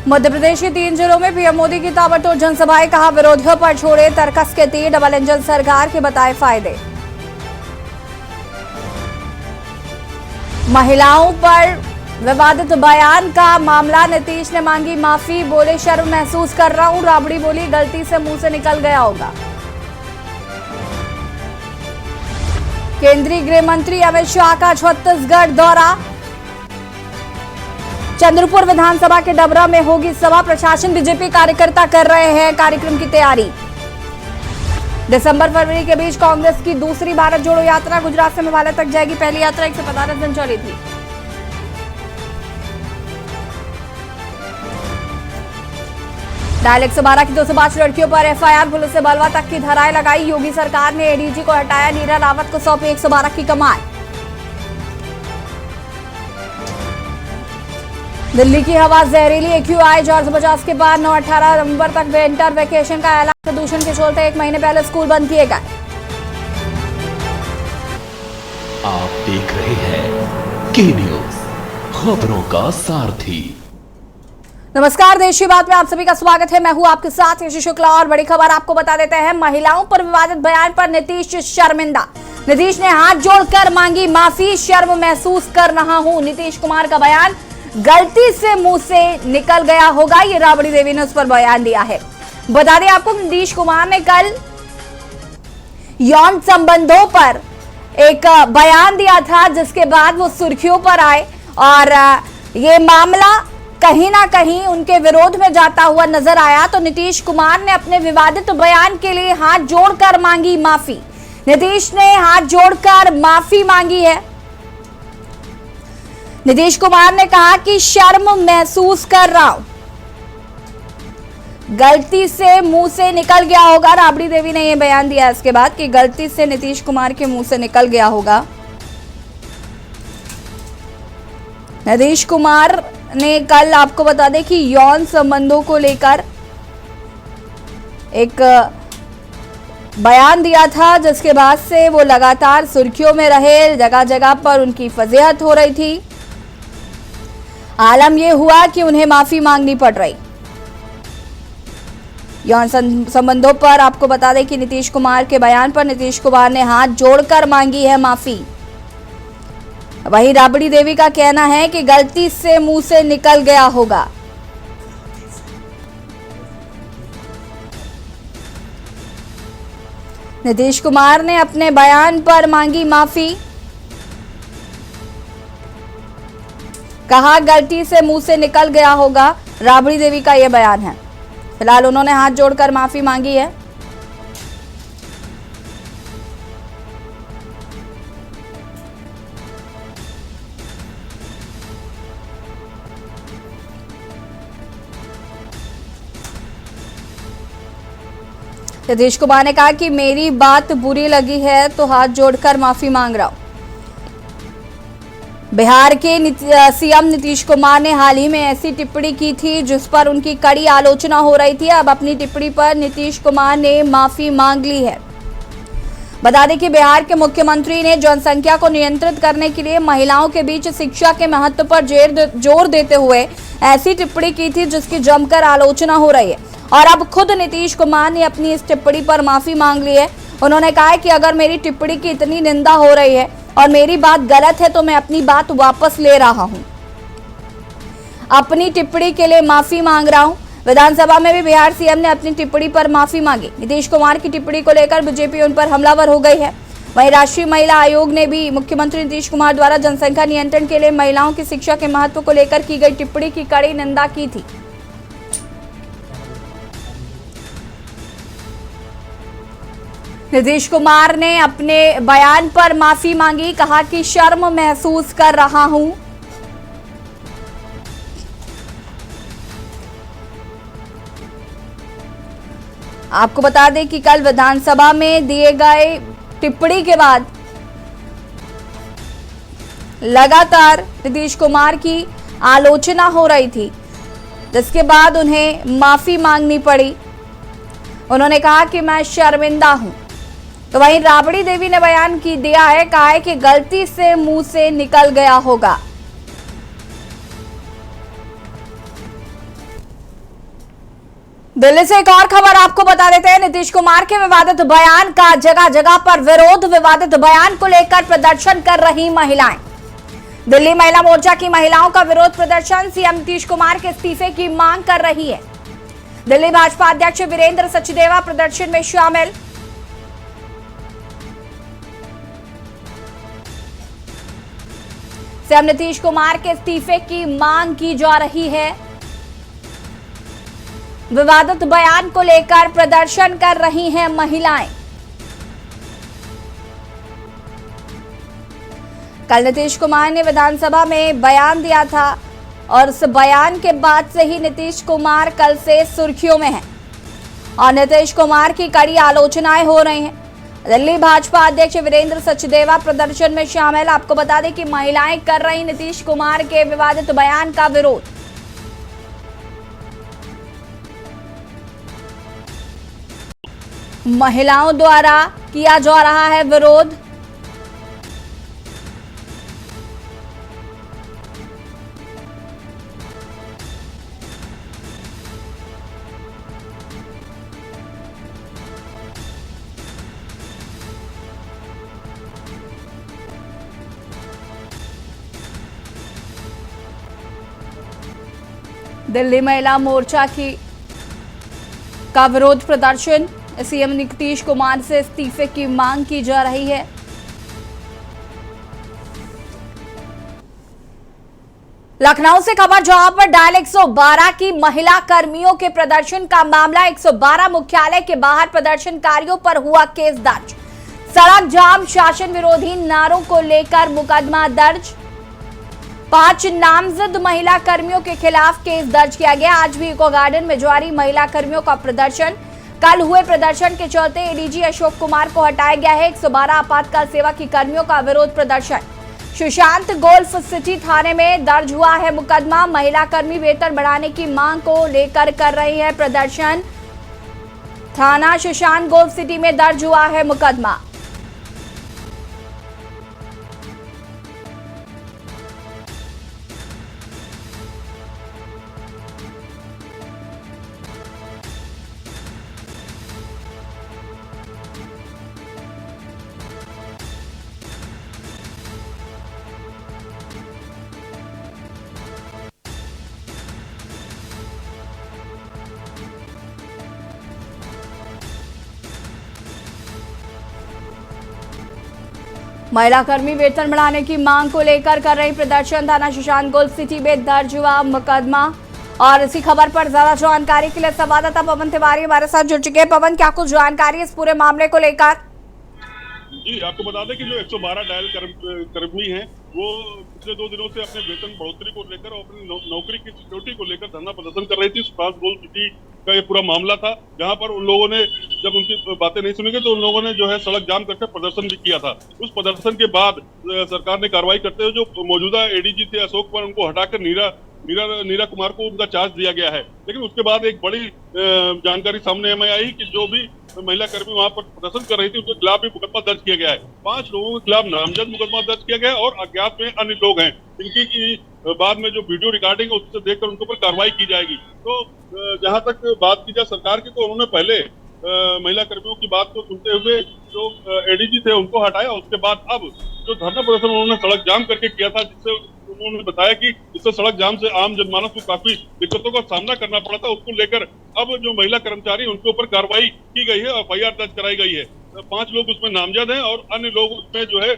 मध्य प्रदेश के 3 जिलों में पीएम मोदी की ताबड़तोड़ जनसभाएं, कहा विरोधियों पर छोड़े तरकस के तीर, डबल इंजन सरकार के बताए फायदे। महिलाओं पर विवादित बयान का मामला, नीतीश ने मांगी माफी, बोले शर्म महसूस कर रहा हूं, राबड़ी बोली गलती से मुंह से निकल गया होगा। केंद्रीय गृह मंत्री अमित शाह का छत्तीसगढ़ दौरा, चंद्रपुर विधानसभा के डबरा में होगी सभा, प्रशासन बीजेपी कार्यकर्ता कर रहे हैं कार्यक्रम की तैयारी। दिसंबर फरवरी के बीच कांग्रेस की दूसरी भारत जोड़ो यात्रा, गुजरात से मेघालय तक जाएगी पहली यात्रा, 115 दिन चली थी। डायल 112 की 205 लड़कियों पर एफआईआर, पुलिस से बलवा तक की धाराएं लगाई, योगी सरकार ने एडीजी को हटाया, नीरा रावत को सौंपी 112 की कमान। दिल्ली की हवा जहरीली, AQI 450 के बाद 9-18 नवंबर तक विंटर वेकेशन का ऐलान, प्रदूषण के चलते 1 महीने पहले स्कूल बंद किए गए। आप देख रहे हैं के न्यूज, खबरों का सारथी। नमस्कार, देश की बात में आप सभी का स्वागत है। मैं हूं आपके साथ यशी शुक्ला और बड़ी खबर आपको बता देते हैं। महिलाओं पर विवादित बयान पर नीतीश शर्मिंदा, नीतीश ने हाथ जोड़कर मांगी माफी, शर्म महसूस कर रहा हूं। नीतीश कुमार का बयान गलती से मुंह से निकल गया होगा, ये राबड़ी देवी ने उस पर बयान दिया है। बता दें आपको, नीतीश कुमार ने कल यौन संबंधों पर एक बयान दिया था, जिसके बाद वो सुर्खियों पर आए और ये मामला कहीं ना कहीं उनके विरोध में जाता हुआ नजर आया। तो नीतीश कुमार ने अपने विवादित बयान के लिए हाथ जोड़कर मांगी माफी। नीतीश ने हाथ जोड़कर माफी मांगी है। नीतीश कुमार ने कहा कि शर्म महसूस कर रहा हूं, गलती से मुंह से निकल गया होगा। राबड़ी देवी ने यह बयान दिया इसके बाद कि गलती से नीतीश कुमार के मुंह से निकल गया होगा। नीतीश कुमार ने कल आपको बता दें कि यौन संबंधों को लेकर एक बयान दिया था, जिसके बाद से वो लगातार सुर्खियों में रहे, जगह जगह पर उनकी फजीहत हो रही थी। आलम यह हुआ कि उन्हें माफी मांगनी पड़ रही। यौन संबंधों पर आपको बता दें कि नीतीश कुमार के बयान पर नीतीश कुमार ने हाथ जोड़कर मांगी है माफी। वहीं राबड़ी देवी का कहना है कि गलती से मुंह से निकल गया होगा। नीतीश कुमार ने अपने बयान पर मांगी माफी, कहा गलती से मुंह से निकल गया होगा। राबड़ी देवी का यह बयान है। फिलहाल उन्होंने हाथ जोड़कर माफी मांगी है। नीतीश कुमार ने कहा कि मेरी बात बुरी लगी है तो हाथ जोड़कर माफी मांग रहा हूं। बिहार के सीएम नीतीश कुमार ने हाल ही में ऐसी टिप्पणी की थी जिस पर उनकी कड़ी आलोचना हो रही थी। अब अपनी टिप्पणी पर नीतीश कुमार ने माफी मांग ली है। बता दें कि बिहार के मुख्यमंत्री ने जनसंख्या को नियंत्रित करने के लिए महिलाओं के बीच शिक्षा के महत्व पर जोर देते हुए ऐसी टिप्पणी की थी, जिसकी जमकर आलोचना हो रही है। और अब खुद नीतीश कुमार ने अपनी इस टिप्पणी पर माफी मांग ली है। उन्होंने कहा है कि अगर मेरी टिप्पणी की इतनी निंदा हो रही है और मेरी बात गलत है तो मैं अपनी बात वापस ले रहा हूं, अपनी टिप्पणी के लिए माफी मांग रहा हूं। विधानसभा में भी बिहार सीएम ने अपनी टिप्पणी पर माफी मांगी। नीतीश कुमार की टिप्पणी को लेकर बीजेपी उन पर हमलावर हो गई है। वहीं राष्ट्रीय महिला आयोग ने भी मुख्यमंत्री नीतीश कुमार द्वारा जनसंख्या नियंत्रण के लिए महिलाओं की शिक्षा के महत्व को लेकर की गई टिप्पणी की कड़ी निंदा की थी। नीतीश कुमार ने अपने बयान पर माफी मांगी, कहा कि शर्म महसूस कर रहा हूं। आपको बता दें कि कल विधानसभा में दिए गए टिप्पणी के बाद लगातार नीतीश कुमार की आलोचना हो रही थी, जिसके बाद उन्हें माफी मांगनी पड़ी। उन्होंने कहा कि मैं शर्मिंदा हूं। तो वहीं राबड़ी देवी ने बयान की दिया है, कहा है कि गलती से मुंह से निकल गया होगा। दिल्ली से एक और खबर आपको बता देते हैं। नीतीश कुमार के विवादित बयान का जगह जगह पर विरोध। विवादित बयान को लेकर प्रदर्शन कर रही महिलाएं। दिल्ली महिला मोर्चा की महिलाओं का विरोध प्रदर्शन सीएम नीतीश कुमार के इस्तीफे की मांग कर रही है। दिल्ली भाजपा अध्यक्ष वीरेंद्र सचदेवा प्रदर्शन में शामिल। सीएम नीतीश कुमार के इस्तीफे की मांग की जा रही है। विवादित बयान को लेकर प्रदर्शन कर रही हैं महिलाएं। कल नीतीश कुमार ने विधानसभा में बयान दिया था और उस बयान के बाद से ही नीतीश कुमार कल से सुर्खियों में हैं और नीतीश कुमार की कड़ी आलोचनाएं हो रही हैं। दिल्ली भाजपा अध्यक्ष वीरेंद्र सचदेवा प्रदर्शन में शामिल। आपको बता दें कि महिलाएं कर रही नीतीश कुमार के विवादित बयान का विरोध। महिलाओं द्वारा किया जा रहा है विरोध। दिल्ली महिला मोर्चा का विरोध प्रदर्शन। सीएम नीतीश कुमार से इस्तीफे की मांग की जा रही है। लखनऊ से खबर, जहां पर डायल 112 की महिला कर्मियों के प्रदर्शन का मामला। 112 मुख्यालय के बाहर प्रदर्शनकारियों पर हुआ केस दर्ज। सड़क जाम, शासन विरोधी नारों को लेकर मुकदमा दर्ज। 5 नामजद महिला कर्मियों के खिलाफ केस दर्ज किया गया। आज भी इको गार्डन में जारी महिला कर्मियों का प्रदर्शन। कल हुए प्रदर्शन के चलते एडीजी अशोक कुमार को हटाया गया है। 112 आपातकाल सेवा की कर्मियों का विरोध प्रदर्शन। सुशांत गोल्फ सिटी थाने में दर्ज हुआ है मुकदमा। महिला कर्मी वेतन बढ़ाने की मांग को लेकर कर रही है प्रदर्शन। थाना सुशांत गोल्फ सिटी में दर्ज हुआ है मुकदमा। महिला कर्मी वेतन बढ़ाने की मांग को लेकर कर रही प्रदर्शन। थाना सुशांत गोल्फ सिटी में दर्ज हुआ मुकदमा। और इसी खबर पर ज्यादा जानकारी के लिए संवाददाता पवन तिवारी हमारे साथ जुड़ चुके हैं। पवन, क्या कुछ जानकारी इस पूरे मामले को लेकर? जी, आपको बता दें कि जो 112 डायल कर्मी हैं वो पिछले 2 दिनों से अपने वेतन बढ़ोतरी को लेकर और अपनी नौकरी की सिक्योरिटी को लेकर धरना प्रदर्शन कर रही थी। सुभाष गोल्फ सिटी का ये पूरा मामला था, जहां पर उन लोगों ने जब उनकी बातें नहीं सुनी गई तो उन लोगों ने जो है सड़क जाम करके प्रदर्शन भी किया था। उस प्रदर्शन के बाद सरकार ने कार्रवाई करते हुए जो मौजूदा एडीजी थे अशोक कुमार, उनको हटाकर नीरा कुमार को उनका चार्ज दिया गया है। लेकिन उसके बाद एक बड़ी जानकारी सामने हमें आई कि जो भी महिला कर्मी वहां पर प्रदर्शन कर रही थी उनके खिलाफ भी मुकदमा दर्ज किया गया है। 5 लोगों के खिलाफ नामजद मुकदमा दर्ज किया गया है और अज्ञात में अन्य लोग हैं इनकी बाद में जो वीडियो रिकॉर्डिंग है उससे देखकर उनके ऊपर कार्रवाई की जाएगी। तो जहां तक बात की जाए सरकार की, तो उन्होंने पहले महिला कर्मियों की बात को सुनते हुए जो एडीजी थे उनको हटाया। उसके बाद अब जो धरना प्रदर्शन उन्होंने सड़क जाम करके किया था, जिससे उन्होंने बताया कि इससे सड़क जाम से आम जनमानस को काफी दिक्कतों का सामना करना पड़ा था। उसको लेकर अब जो महिला कर्मचारी उनके ऊपर कार्रवाई की गई है, एफआईआर दर्ज कराई गई है। 5 लोग उसमें नामजद हैं और अन्य लोग उसमें जो है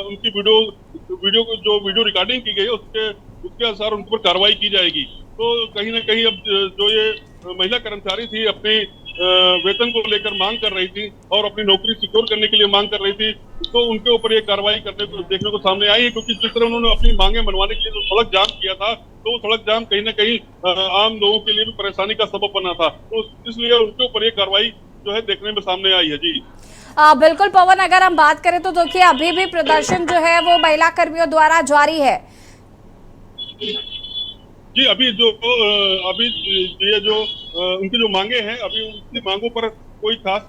उनकी वीडियो रिकॉर्डिंग की गई है उसके अनुसार उनके ऊपर कार्रवाई की जाएगी। तो कहीं ना कहीं अब जो ये महिला कर्मचारी थी अपनी वेतन को लेकर मांग कर रही थी और अपनी नौकरी सिक्योर करने के लिए मांग कर रही थी, तो उनके ऊपर ये कार्रवाई देखने को सामने आई है। क्योंकि जिस तरह उन्होंने अपनी मांगे मनवाने के लिए जो सड़क जाम किया था, तो वो सड़क जाम कहीं ना कहीं आम लोगों के लिए भी परेशानी का सबब बना था। तो इसलिए उनके ऊपर ये कार्रवाई जो है देखने में सामने आई है। जी बिल्कुल पवन, अगर हम बात करें तो देखिए अभी भी प्रदर्शन जो है वो महिला कर्मियों द्वारा जारी है। जी, अभी ये जो उनकी जो मांगे हैं, अभी उनकी मांगों पर कोई खास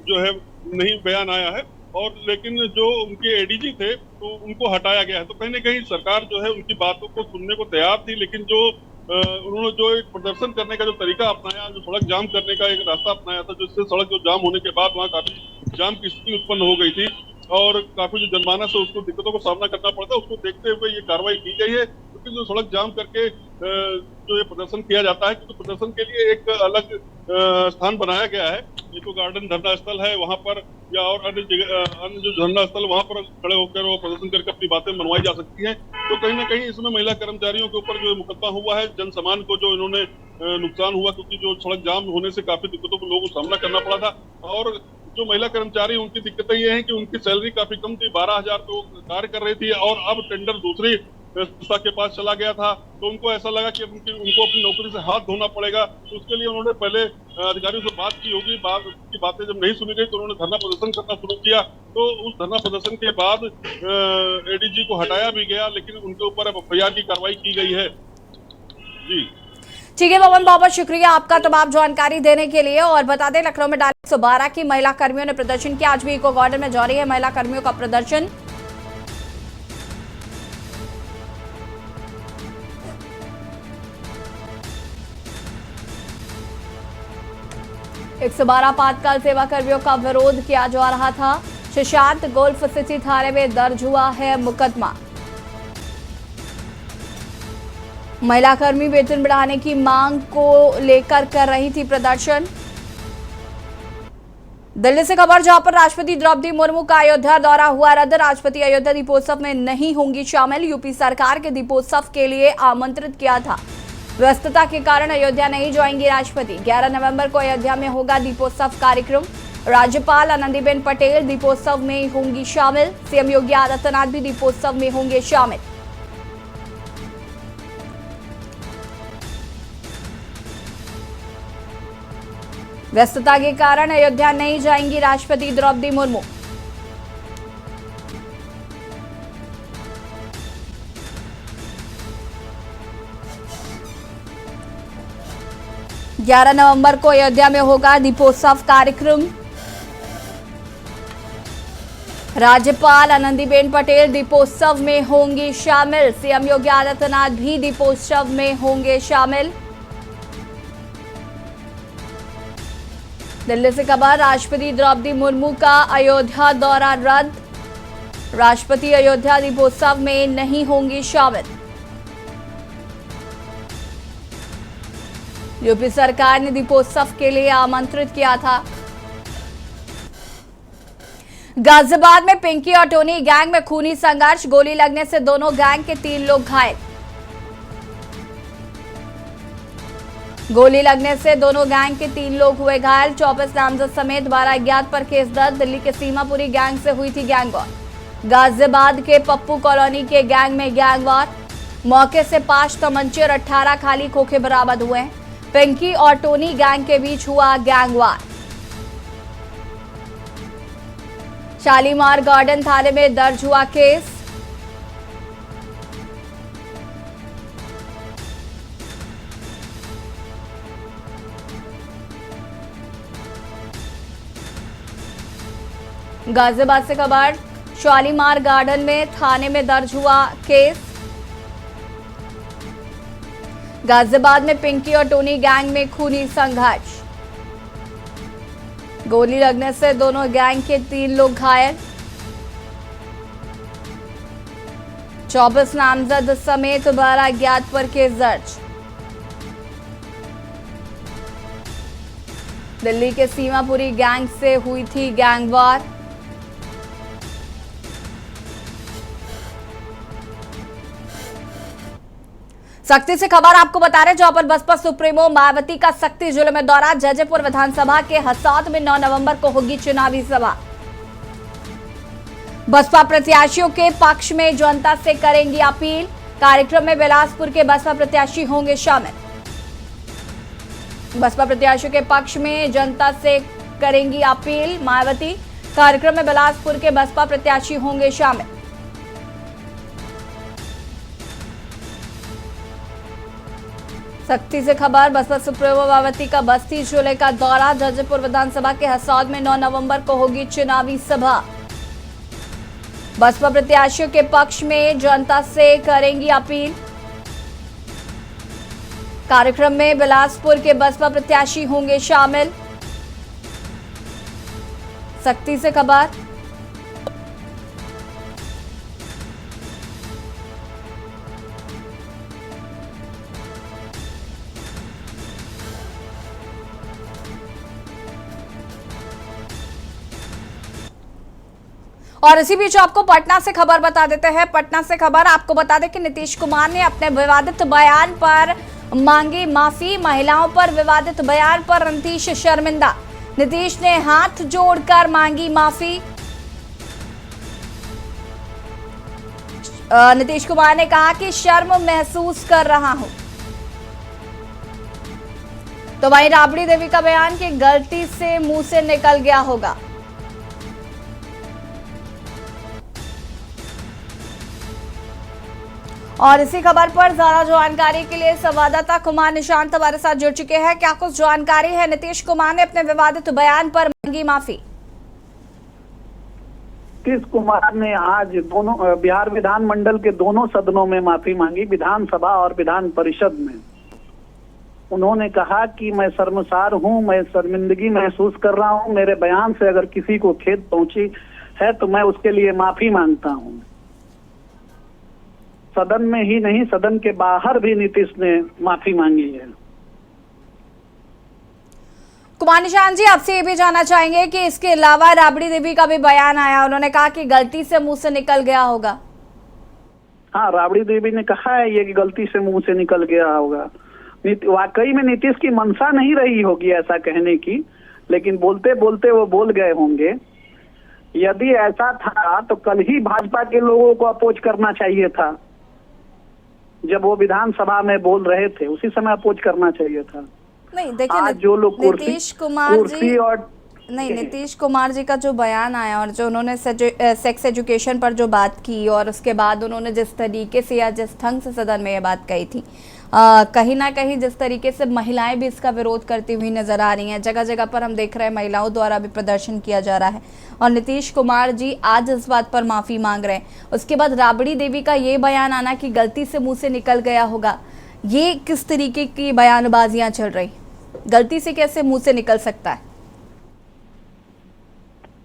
जो है नहीं बयान आया है। और लेकिन जो उनके एडीजी थे तो उनको हटाया गया है। तो कहीं ना कहीं सरकार जो है उनकी बातों को सुनने को तैयार थी, लेकिन जो उन्होंने जो एक प्रदर्शन करने का जो तरीका अपनाया, जो सड़क जाम करने का एक रास्ता अपनाया था, जिससे सड़क जो जाम होने के बाद वहाँ काफी जाम की स्थिति उत्पन्न हो गई थी और काफी जो जनमानस है उसको दिक्कतों का सामना करना पड़ता है, उसको देखते हुए ये कार्रवाई की गई है। क्योंकि जो सड़क जाम करके जो ये प्रदर्शन किया जाता है, क्योंकि प्रदर्शन के लिए एक अलग स्थान बनाया गया है, इको गार्डन धरना स्थल है वहाँ पर, या और अन्य जगह अन्य जो धरना स्थल वहाँ पर खड़े होकर वो प्रदर्शन करके अपनी बातें मनवाई जा सकती हैं। तो कहीं ना कहीं इसमें महिला कर्मचारियों के ऊपर जो मुकदमा हुआ है, जन सामान को जो इन्होंने नुकसान हुआ, क्योंकि जो सड़क जाम होने से काफी दिक्कतों को लोगों को सामना करना पड़ा था। और जो महिला कर्मचारी, उनकी दिक्कतें ये हैं कि उनकी सैलरी काफी कम थी, 12,000 पे वो कार्य कर रही थी और अब टेंडर दूसरी संस्था के पास चला गया था, तो उनको ऐसा लगा कि उनको अपनी नौकरी से हाथ धोना पड़ेगा। तो उसके लिए उन्होंने पहले अधिकारियों से बात की होगी, की बातें जब नहीं सुनी गई तो उन्होंने धरना प्रदर्शन करना शुरू किया। तो उस धरना प्रदर्शन के बाद एडीजी को हटाया भी गया, लेकिन उनके ऊपर अब एफआईआर की कार्रवाई की गई है। जी ठीक है पवन, बहुत बहुत शुक्रिया आपका तमाम जानकारी देने के लिए। और बता दें, लखनऊ में डाल 112 की महिला कर्मियों ने प्रदर्शन किया। आज भी इको गार्डन में जारी है महिला कर्मियों का प्रदर्शन। एक 112 आपातकाल सेवा कर्मियों का विरोध किया जा रहा था। शशांत गोल्फ सिटी थाने में दर्ज हुआ है मुकदमा। महिला कर्मी वेतन बढ़ाने की मांग को लेकर कर रही थी प्रदर्शन। दिल्ली से खबर, जहां पर राष्ट्रपति द्रौपदी मुर्मू का अयोध्या दौरा हुआ रद्द। राष्ट्रपति अयोध्या दीपोत्सव में नहीं होंगी शामिल। यूपी सरकार के दीपोत्सव के लिए आमंत्रित किया था, व्यस्तता के कारण अयोध्या नहीं जाएंगी राष्ट्रपति। 11 नवंबर को अयोध्या में होगा दीपोत्सव कार्यक्रम। राज्यपाल आनंदीबेन पटेल दीपोत्सव में होंगी शामिल। सीएम योगी आदित्यनाथ भी दीपोत्सव में होंगे शामिल। व्यस्तता के कारण अयोध्या नहीं जाएंगी राष्ट्रपति द्रौपदी मुर्मू। ग्यारह नवंबर को अयोध्या में होगा दीपोत्सव कार्यक्रम। राज्यपाल आनंदीबेन पटेल दीपोत्सव में होंगी शामिल। सीएम योगी आदित्यनाथ भी दीपोत्सव में होंगे शामिल। दिल्ली से खबर, राष्ट्रपति द्रौपदी मुर्मू का अयोध्या दौरा रद्द। राष्ट्रपति अयोध्या दीपोत्सव में नहीं होंगी शामिल। यूपी सरकार ने दीपोत्सव के लिए आमंत्रित किया था। गाजियाबाद में पिंकी और टोनी गैंग में खूनी संघर्ष। गोली लगने से दोनों गैंग के 3 लोग घायल। गोली लगने से दोनों गैंग के 3 लोग हुए घायल। 24 नामजद समेत 12 अज्ञात पर केस दर्ज। दिल्ली के सीमापुरी गैंग से हुई थी गैंगवार। गाजियाबाद के पप्पू कॉलोनी के गैंग में गैंगवार। मौके से 5 तमंचे और 18 खाली खोखे बरामद हुए। पिंकी और टोनी गैंग के बीच हुआ गैंगवार। शालीमार गार्डन थाने में दर्ज हुआ केस। गाजियाबाद से खबर, शालीमार गार्डन में थाने में दर्ज हुआ केस। गाजियाबाद में पिंकी और टोनी गैंग में खूनी संघर्ष। गोली लगने से दोनों गैंग के 3 लोग घायल। 24 नामजद समेत 12 अज्ञात पर केस दर्ज। दिल्ली के सीमापुरी गैंग से हुई थी गैंगवार। सख्ती से खबर आपको बता रहे, जहां पर बसपा सुप्रीमो मायावती का सख्ती जिले में दौरा। जयपुर विधानसभा के हसाद में 9 नवंबर को होगी चुनावी सभा। बसपा प्रत्याशियों के पक्ष में जनता से करेंगी अपील। कार्यक्रम में बिलासपुर के बसपा प्रत्याशी होंगे शामिल। बसपा प्रत्याशियों के पक्ष में जनता से करेंगी अपील मायावती। कार्यक्रम में बिलासपुर के बसपा प्रत्याशी होंगे शामिल। सख्ती से खबर, बसपा सुप्रीमो मायावती का बस्ती जिले का दौरा। जयपुर विधानसभा के हसौद में 9 नवंबर को होगी चुनावी सभा। बसपा प्रत्याशियों के पक्ष में जनता से करेंगी अपील। कार्यक्रम में बिलासपुर के बसपा प्रत्याशी होंगे शामिल। सख्ती से खबर। और इसी बीच आपको पटना से खबर बता देते हैं। पटना से खबर आपको बता दें कि नीतीश कुमार ने अपने विवादित बयान पर मांगी माफी। महिलाओं पर विवादित बयान पर नीतीश शर्मिंदा। नीतीश ने हाथ जोड़कर मांगी माफी। नीतीश कुमार ने कहा कि शर्म महसूस कर रहा हूं। तो वहीं राबड़ी देवी का बयान कि गलती से मुंह से निकल गया होगा। और इसी खबर पर ज्यादा जानकारी के लिए संवाददाता कुमार निशांत हमारे साथ जुड़ चुके हैं। क्या कुछ जानकारी है? नीतीश कुमार ने अपने विवादित बयान पर मांगी माफी। नीतीश कुमार ने आज दोनों बिहार विधानमंडल के दोनों सदनों में माफी मांगी, विधानसभा और विधान परिषद में। उन्होंने कहा कि मैं शर्मसार हूं, मैं शर्मिंदगी महसूस कर रहा हूं। मेरे बयान से अगर किसी को खेद पहुंची है तो मैं उसके लिए माफी मांगता हूं। सदन में ही नहीं, सदन के बाहर भी नीतीश ने माफी मांगी है। कुमार निशांत जी, आपसे ये भी जानना चाहेंगे कि इसके अलावा राबड़ी देवी का भी बयान आया। उन्होंने कहा कि गलती से मुंह से निकल गया होगा। हाँ, राबड़ी देवी ने कहा है ये कि गलती से मुंह से निकल गया होगा। वाकई में नीतीश की मंशा नहीं रही होगी ऐसा कहने की, लेकिन बोलते बोलते वो बोल गए होंगे। यदि ऐसा था तो कल ही भाजपा के लोगों को अपोज करना चाहिए था। जब वो विधानसभा में बोल रहे थे उसी समय अपोज करना चाहिए था। नहीं देखिए, आज जो लोग नीतीश कुमार जी और नहीं, नीतीश कुमार जी का जो बयान आया और जो उन्होंने सेक्स एजुकेशन पर जो बात की और उसके बाद उन्होंने जिस तरीके से या जिस ढंग से सदन में ये बात कही थी, कहीं ना कहीं जिस तरीके से महिलाएं भी इसका विरोध करती हुई नजर आ रही हैं। जगह जगह पर हम देख रहे हैं महिलाओं द्वारा भी प्रदर्शन किया जा रहा है और नीतीश कुमार जी आज इस बात पर माफी मांग रहे हैं। उसके बाद राबड़ी देवी का ये बयान आना कि गलती से मुंह से निकल गया होगा, ये किस तरीके की बयानबाजियां चल रही? गलती से कैसे मुंह से निकल सकता है?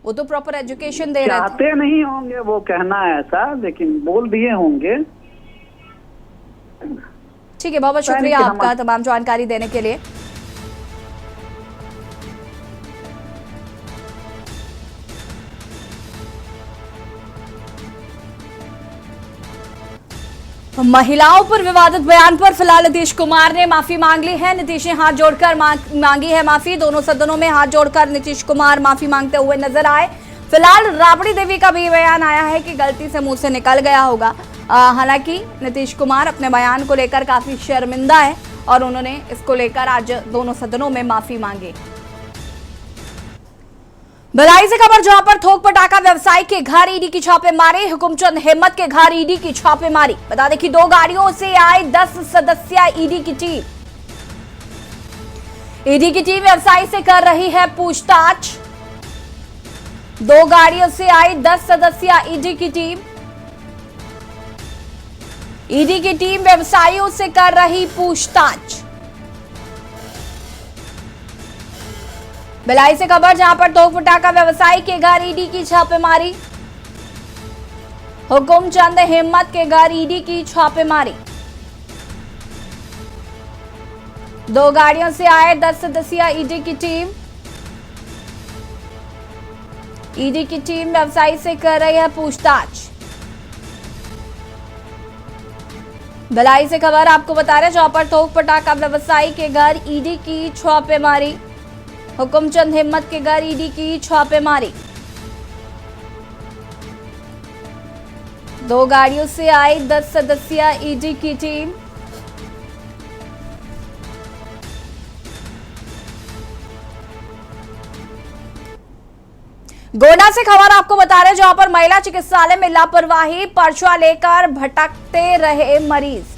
वो तो प्रॉपर एजुकेशन दे रहे थे। चाहते नहीं होंगे वो कहना ऐसा, लेकिन बोल दिए होंगे। ठीक है, बहुत बहुत शुक्रिया आपका तमाम जानकारी देने के लिए। महिलाओं पर विवादित बयान पर फिलहाल नीतीश कुमार ने माफी मांग ली है। नीतीश ने हाथ जोड़कर मांगी है माफी। दोनों सदनों में हाथ जोड़कर नीतीश कुमार माफी मांगते हुए नजर आए। फिलहाल राबड़ी देवी का भी बयान आया है कि गलती से मुंह से निकल गया होगा। हालांकि नीतीश कुमार अपने बयान को लेकर काफी शर्मिंदा है और उन्होंने इसको लेकर आज दोनों सदनों में माफी मांगी। भिलाई से खबर, जहां पर थोक पटाखा व्यवसायी के घर ईडी की छापेमारी। हुकुमचंद हिम्मत के घर ईडी की छापेमारी। बता दें कि 2 गाड़ियों से आए 10 सदस्यीय ईडी की टीम। ईडी की टीम व्यवसायी से कर रही है पूछताछ। 2 गाड़ियों से आई 10 सदस्यीय ईडी की टीम। ईडी की टीम व्यवसायियों से कर रही पूछताछ। भिलाई से खबर, जहां पर थोक पटाखा व्यवसायी के घर ईडी की छापेमारी। हुकुमचंद हिम्मत के घर ईडी की छापेमारी। 2 गाड़ियों से आए 10 सदस्यीय ईडी की टीम। ईडी की टीम व्यवसायी से कर रही है पूछताछ। भिलाई से खबर आपको बता रहे, जहां पर थोक पटाखा व्यवसायी के घर ईडी की छापेमारी। हुकुमचंद हिम्मत के घर ईडी की छापेमारी। 2 गाड़ियों से आई 10 सदस्यीय ईडी की टीम। गोंडा से खबर आपको बता रहे, जहां पर महिला चिकित्सालय में लापरवाही, पर्चा लेकर भटकते रहे मरीज।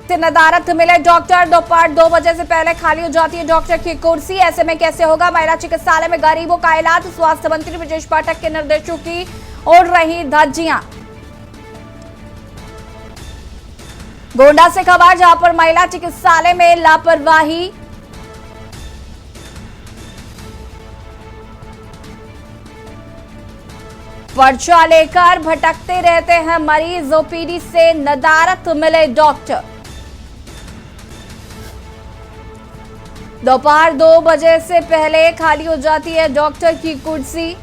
से नदारत मिले डॉक्टर। दोपहर 2 बजे से पहले खाली हो जाती है डॉक्टर की कुर्सी। ऐसे में कैसे होगा महिला चिकित्सालय में गरीबों का इलाज। स्वास्थ्य मंत्री ब्रजेश पाठक के निर्देशों की उड़ रही धज्जियां। गोंडा से खबर, जहां पर महिला चिकित्सालय में लापरवाही। पर्चा लेकर भटकते रहते हैं मरीज। ओपीडी से नदारत मिले डॉक्टर। दोपहर 2 बजे से पहले खाली हो जाती है डॉक्टर की कुर्सी।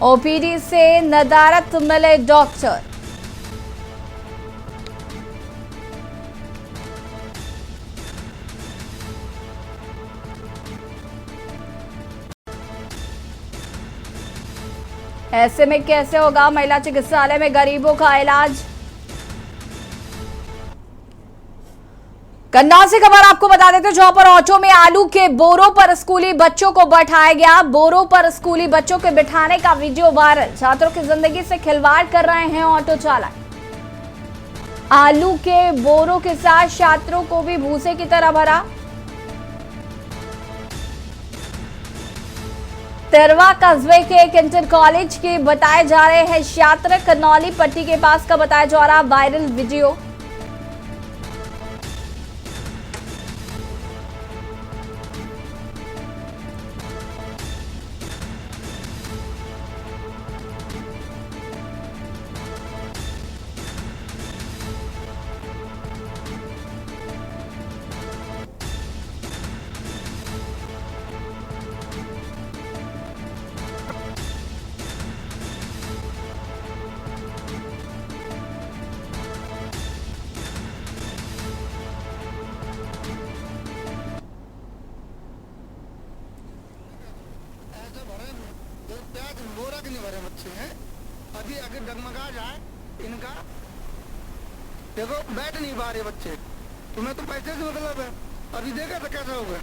ओपीडी से नदारत मिले डॉक्टर। ऐसे में कैसे होगा महिला चिकित्सालय में गरीबों का इलाज। कन्नौज से खबर आपको बता देते हैं, जहां पर ऑटो में आलू के बोरों पर स्कूली बच्चों को बैठाया गया। बोरों पर स्कूली बच्चों के बिठाने का वीडियो वायरल। छात्रों की जिंदगी से खिलवाड़ कर रहे हैं ऑटो चालक। आलू के बोरों के साथ छात्रों को भी भूसे की तरह भरा। तिरवा कस्बे के एक इंटर कॉलेज के बताए जा रहे हैं छात्र। कनौली पट्टी के पास का बताया जा रहा वायरल वीडियो। बोरा के नहीं भरे बच्चे हैं। अभी अगर डगमगा जाए इनका, देखो बैठ नहीं पा रहे बच्चे। तुम्हें तो पैसे से मतलब है। अभी देखा तो कैसा हो गया।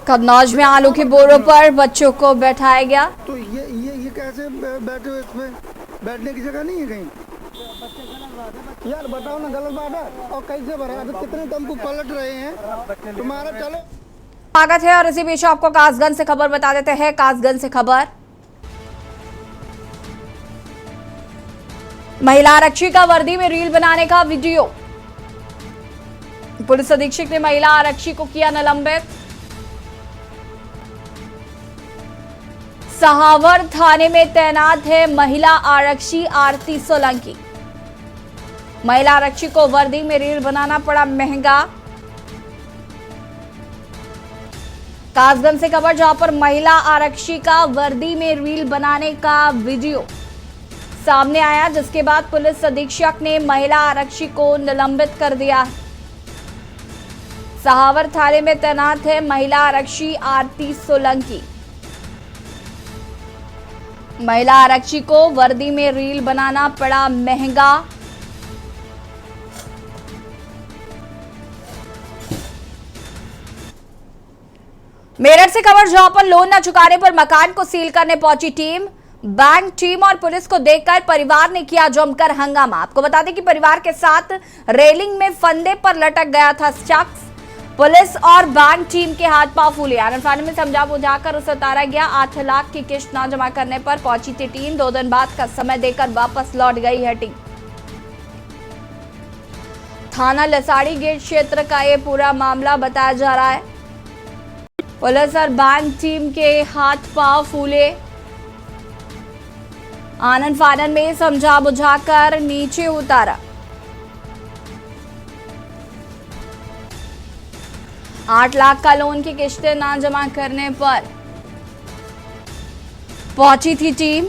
कन्नौज में आलू के बोरों पर बच्चों को बैठाया गया। तो ये कैसे बैठे हो? इसमें बैठने की जगह नहीं है कहीं? यार बताओ ना, गलत बात है। और कैसे भरे? अभी कितने टेम्पू पलट रहे हैं तुम्हारा। चलो स्वागत है। और इसी बीच आपको कासगंज से खबर बता देते हैं। कासगंज से खबर, महिला आरक्षी का वर्दी में रील बनाने का वीडियो। पुलिस अधीक्षक ने महिला आरक्षी को किया निलंबित। सहावर थाने में तैनात है महिला आरक्षी आरती सोलंकी। महिला आरक्षी को वर्दी में रील बनाना पड़ा महंगा। कासगंज से खबर, जहां पर महिला आरक्षी का वर्दी में रील बनाने का वीडियो सामने आया, जिसके बाद पुलिस अधीक्षक ने महिला आरक्षी को निलंबित कर दिया। सहावर थाने में तैनात है महिला आरक्षी आरती सोलंकी। महिला आरक्षी को वर्दी में रील बनाना पड़ा महंगा। मेरठ से खबर, जहां पर लोन न चुकाने पर मकान को सील करने पहुंची टीम। बैंक टीम और पुलिस को देखकर परिवार ने किया जमकर हंगामा। आपको बता दें कि परिवार के साथ रेलिंग में फंदे पर लटक गया था शख्स। पुलिस और बैंक टीम के हाथ पांव फूले। आनंद में समझा बुझाकर उसे उतारा गया। 8 लाख की किस्त न जमा करने पर पहुंची थी टीम। 2 दिन बाद का समय देकर वापस लौट गई है टीम। थाना लसाड़ी गेट क्षेत्र का ये पूरा मामला बताया जा रहा है। पुलिस और बैंक टीम के हाथ पांव फूले। आनंद फानन में समझा बुझाकर नीचे उतारा। 8 लाख का लोन की किस्तें ना जमा करने पर पहुंची थी टीम।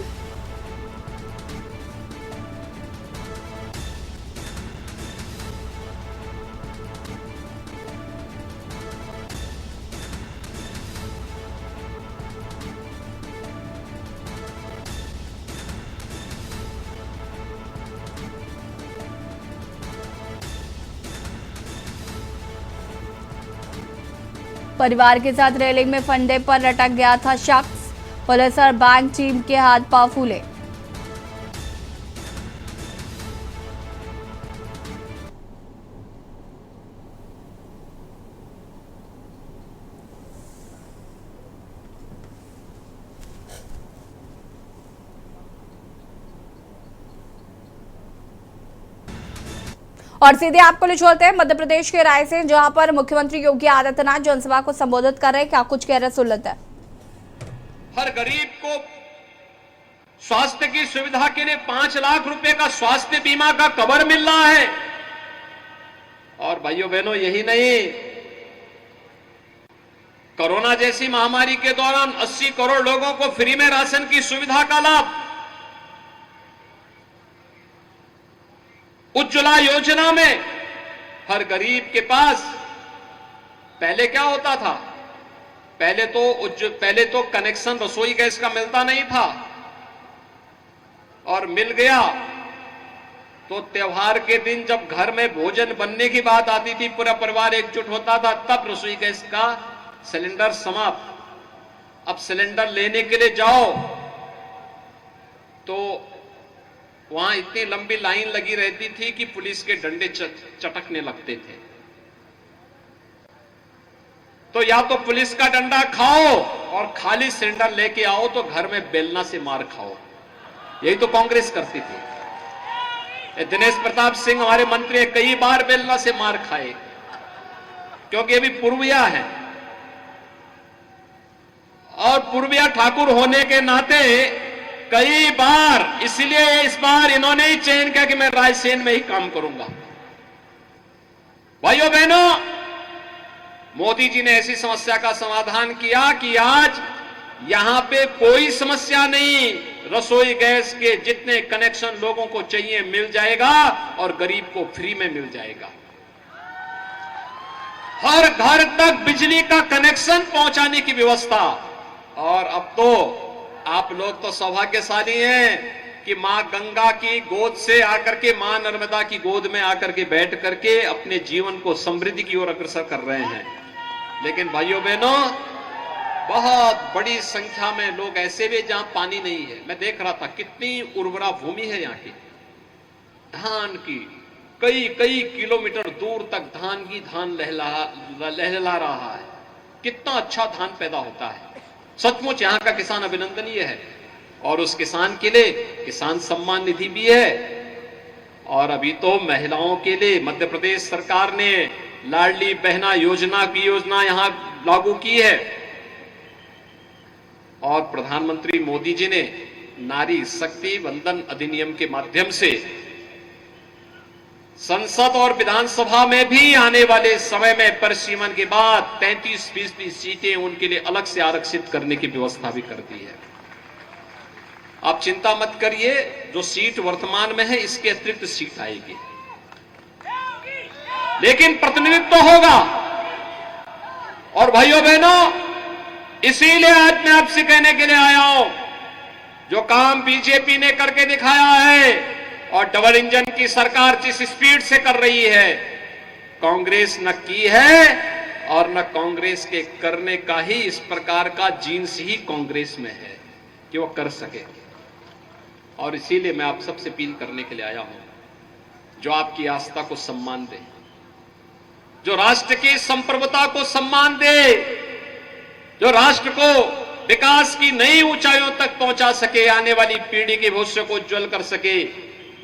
परिवार के साथ रेलिंग में फंदे पर लटक गया था शख्स। पुलिस और बैंक टीम के हाथ पांव फूले। और सीधे आपको ले चलते हैं मध्य प्रदेश के रायसेन, जहां पर मुख्यमंत्री योगी आदित्यनाथ जनसभा को संबोधित कर रहे हैं। क्या कुछ कह रहे हैं, सुन लेते हैं। हर गरीब को स्वास्थ्य की सुविधा के लिए 5 लाख रुपए का स्वास्थ्य बीमा का कवर मिल रहा है। और भाइयों बहनों, यही नहीं, कोरोना जैसी महामारी के दौरान 80 करोड़ लोगों को फ्री में राशन की सुविधा का लाभ। उज्ज्वला योजना में हर गरीब के पास पहले क्या होता था, पहले तो कनेक्शन रसोई गैस का मिलता नहीं था, और मिल गया तो त्योहार के दिन जब घर में भोजन बनने की बात आती थी, पूरा परिवार एकजुट होता था, तब रसोई गैस का सिलेंडर समाप्त। अब सिलेंडर लेने के लिए जाओ तो वहां इतनी लंबी लाइन लगी रहती थी कि पुलिस के डंडे चटकने लगते थे। तो या तो पुलिस का डंडा खाओ और खाली सिलेंडर लेके आओ, तो घर में बेलना से मार खाओ। यही तो कांग्रेस करती थी। दिनेश प्रताप सिंह हमारे मंत्री कई बार बेलना से मार खाए, क्योंकि ये भी पूर्विया है, और पूर्विया ठाकुर होने के नाते कई बार, इसलिए इस बार इन्होंने ही चयन किया कि मैं रायसेन में ही काम करूंगा। भाइयों बहनों, मोदी जी ने ऐसी समस्या का समाधान किया कि आज यहां पे कोई समस्या नहीं, रसोई गैस के जितने कनेक्शन लोगों को चाहिए मिल जाएगा और गरीब को फ्री में मिल जाएगा। हर घर तक बिजली का कनेक्शन पहुंचाने की व्यवस्था। और अब तो आप लोग तो सौभाग्यशाली हैं कि मां गंगा की गोद से आकर के, मां नर्मदा की गोद में आकर के बैठ करके अपने जीवन को समृद्धि की ओर अग्रसर कर रहे हैं। लेकिन भाइयों बहनों, बहुत बड़ी संख्या में लोग ऐसे भी जहां पानी नहीं है। मैं देख रहा था कितनी उर्वरा भूमि है यहाँ की, धान की, कई किलोमीटर दूर तक धान लहला रहा है। कितना अच्छा धान पैदा होता है। सचमुच यहाँ का किसान अभिनंदनीय है। और उस किसान के लिए किसान सम्मान निधि भी है। और अभी तो महिलाओं के लिए मध्य प्रदेश सरकार ने लाडली बहना योजना की योजना यहां लागू की है। और प्रधानमंत्री मोदी जी ने नारी शक्ति वंदन अधिनियम के माध्यम से संसद और विधानसभा में भी आने वाले समय में परिसीमन के बाद 33% सीटें उनके लिए अलग से आरक्षित करने की व्यवस्था भी कर दी है। आप चिंता मत करिए, जो सीट वर्तमान में है इसके अतिरिक्त सीट आएगी, लेकिन प्रतिनिधित्व तो होगा। और भाइयों बहनों, इसीलिए आज मैं आपसे कहने के लिए आया हूं, जो काम बीजेपी ने करके दिखाया है और डबल इंजन की सरकार जिस स्पीड से कर रही है, कांग्रेस न की है और न कांग्रेस के करने का ही इस प्रकार का जीन्स ही कांग्रेस में है कि वो कर सके। और इसीलिए मैं आप सबसे अपील करने के लिए आया हूं, जो आपकी आस्था को सम्मान दे, जो राष्ट्र की संप्रभुता को सम्मान दे, जो राष्ट्र को विकास की नई ऊंचाइयों तक पहुंचा सके, आने वाली पीढ़ी के भविष्य को उज्जवल कर सके,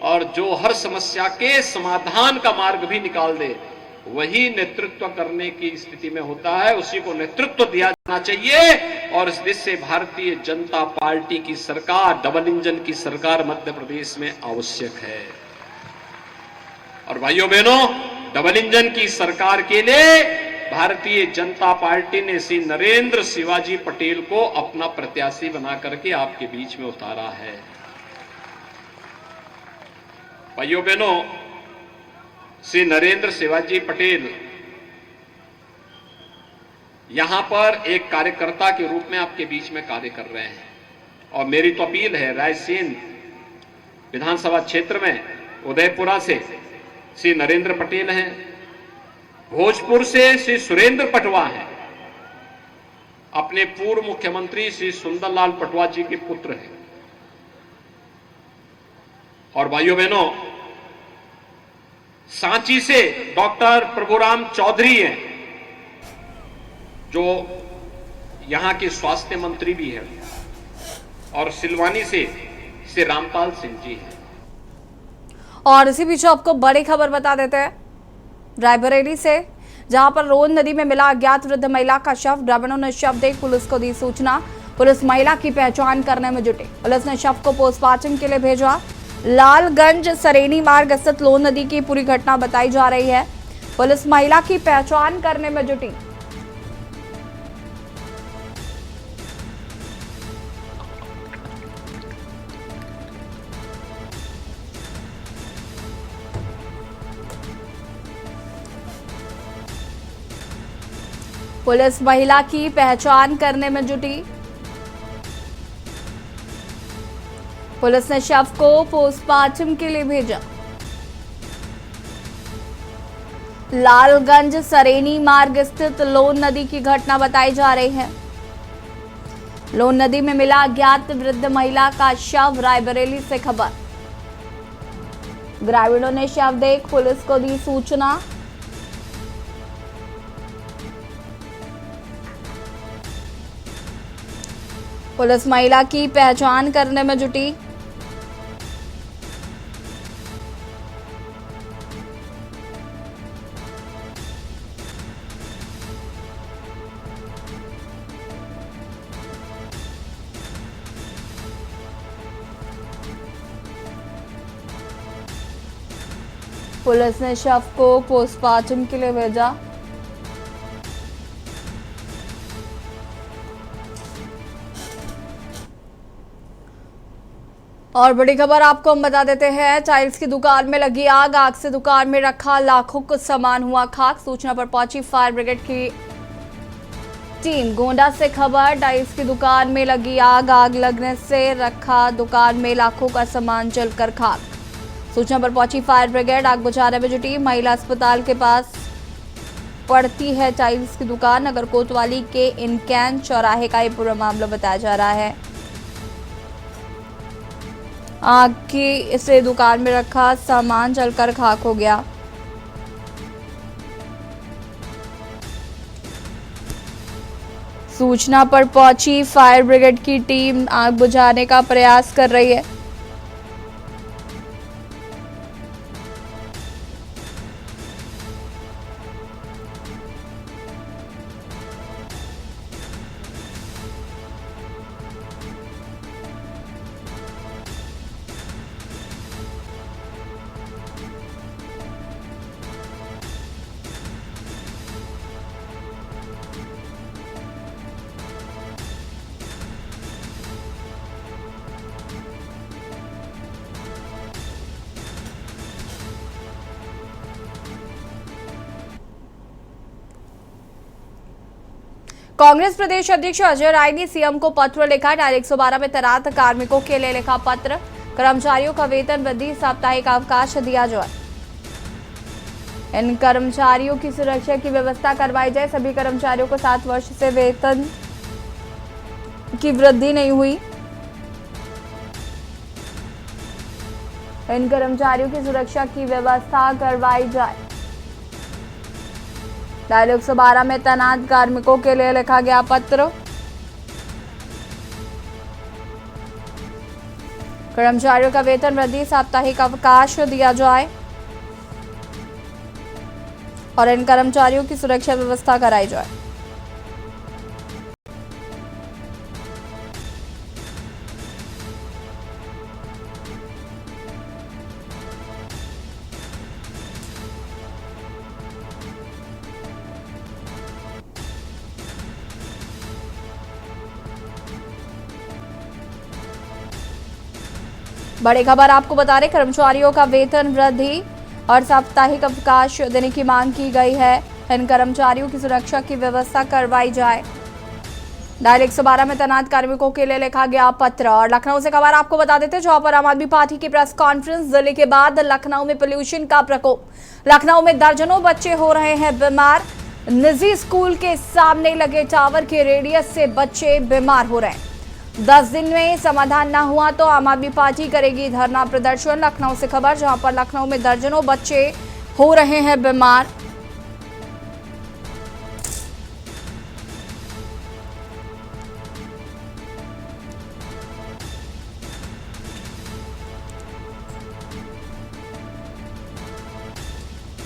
और जो हर समस्या के समाधान का मार्ग भी निकाल दे, वही नेतृत्व करने की स्थिति में होता है, उसी को नेतृत्व दिया जाना चाहिए। और इस देश से भारतीय जनता पार्टी की सरकार, डबल इंजन की सरकार मध्य प्रदेश में आवश्यक है। और भाइयों बहनों, डबल इंजन की सरकार के लिए भारतीय जनता पार्टी ने श्री नरेंद्र शिवाजी पटेल को अपना प्रत्याशी बना करके आपके बीच में उतारा है। भाइयों बहनों, श्री नरेंद्र शिवाजी पटेल यहां पर एक कार्यकर्ता के रूप में आपके बीच में कार्य कर रहे हैं। और मेरी तो अपील है, रायसेन विधानसभा क्षेत्र में उदयपुरा से श्री नरेंद्र पटेल हैं, भोजपुर से श्री सुरेंद्र पटवा हैं, अपने पूर्व मुख्यमंत्री श्री सुंदरलाल पटवा जी के पुत्र हैं। और भाइयों बहनों, सांची से डॉक्टर प्रभुराम चौधरी हैं, जो यहां के स्वास्थ्य मंत्री भी हैं। और सिलवानी से रामपाल सिंह जी हैं। और इसी बीच आपको बड़ी खबर बता देते हैं रायबरेली से, जहां पर रोन नदी में मिला अज्ञात वृद्ध महिला का शव। ग्रामीणों ने शव देख पुलिस को दी सूचना। पुलिस महिला की पहचान करने में जुटी। पुलिस ने शव को पोस्टमार्टम के लिए भेजा। लालगंज सरेनी मार्ग स्थित लोन नदी की पूरी घटना बताई जा रही है। पुलिस महिला की पहचान करने में जुटी। पुलिस महिला की पहचान करने में जुटी। पुलिस ने शव को पोस्टमार्टम के लिए भेजा। लालगंज सरेनी मार्ग स्थित लोन नदी की घटना बताई जा रही है। लोन नदी में मिला अज्ञात वृद्ध महिला का शव। रायबरेली से खबर। ग्रामीणों ने शव देख पुलिस को दी सूचना। पुलिस महिला की पहचान करने में जुटी। पुलिस ने शव को पोस्टमार्टम के लिए भेजा। और बड़ी खबर आपको हम बता देते हैं, टाइल्स की दुकान में लगी आग। आग से दुकान में रखा लाखों का सामान हुआ खाक। सूचना पर पहुंची फायर ब्रिगेड की टीम। गोंडा से खबर। टाइल्स की दुकान में लगी आग। आग लगने से रखा दुकान में लाखों का सामान जलकर खाक। सूचना पर पहुंची फायर ब्रिगेड आग बुझाने में जुटी। महिला अस्पताल के पास पड़ती है टाइल्स की दुकान। नगर कोतवाली के इनकैन चौराहे का ये पूरा मामला बताया जा रहा है। आग की से दुकान में रखा सामान जलकर खाक हो गया। सूचना पर पहुंची फायर ब्रिगेड की टीम आग बुझाने का प्रयास कर रही है। कांग्रेस प्रदेश अध्यक्ष अजय राय ने सीएम को पत्र लिखा। डायल 112 में तैनात कार्मिकों के लिए लिखा पत्र। कर्मचारियों का वेतन वृद्धि, साप्ताहिक अवकाश दिया जाए। इन कर्मचारियों की सुरक्षा की व्यवस्था करवाई जाए। सभी कर्मचारियों को 7 वर्ष से वेतन की वृद्धि नहीं हुई। इन कर्मचारियों की सुरक्षा की व्यवस्था करवाई जाए। डायल 112 में तैनात कार्मिकों के लिए लिखा गया पत्र। कर्मचारियों का वेतन वृद्धि, साप्ताहिक अवकाश दिया जाए और इन कर्मचारियों की सुरक्षा व्यवस्था कराई जाए। बड़ी खबर आपको बता रहे, कर्मचारियों का वेतन वृद्धि और साप्ताहिक अवकाश देने की मांग की गई है। इन कर्मचारियों की सुरक्षा की व्यवस्था करवाई जाए। डायल 112 में तैनात कार्मिकों के लिए लिखा गया पत्र। और लखनऊ से खबर आपको बता देते हैं, जहां पर आम आदमी पार्टी की प्रेस कॉन्फ्रेंस। दिल्ली के बाद लखनऊ में पोल्यूशन का प्रकोप। लखनऊ में दर्जनों बच्चे हो रहे हैं बीमार। निजी स्कूल के सामने लगे टावर के रेडियस से बच्चे बीमार हो रहे हैं। 10 दिन में समाधान न हुआ तो आम आदमी पार्टी करेगी धरना प्रदर्शन। लखनऊ से खबर, जहां पर लखनऊ में दर्जनों बच्चे हो रहे हैं बीमार।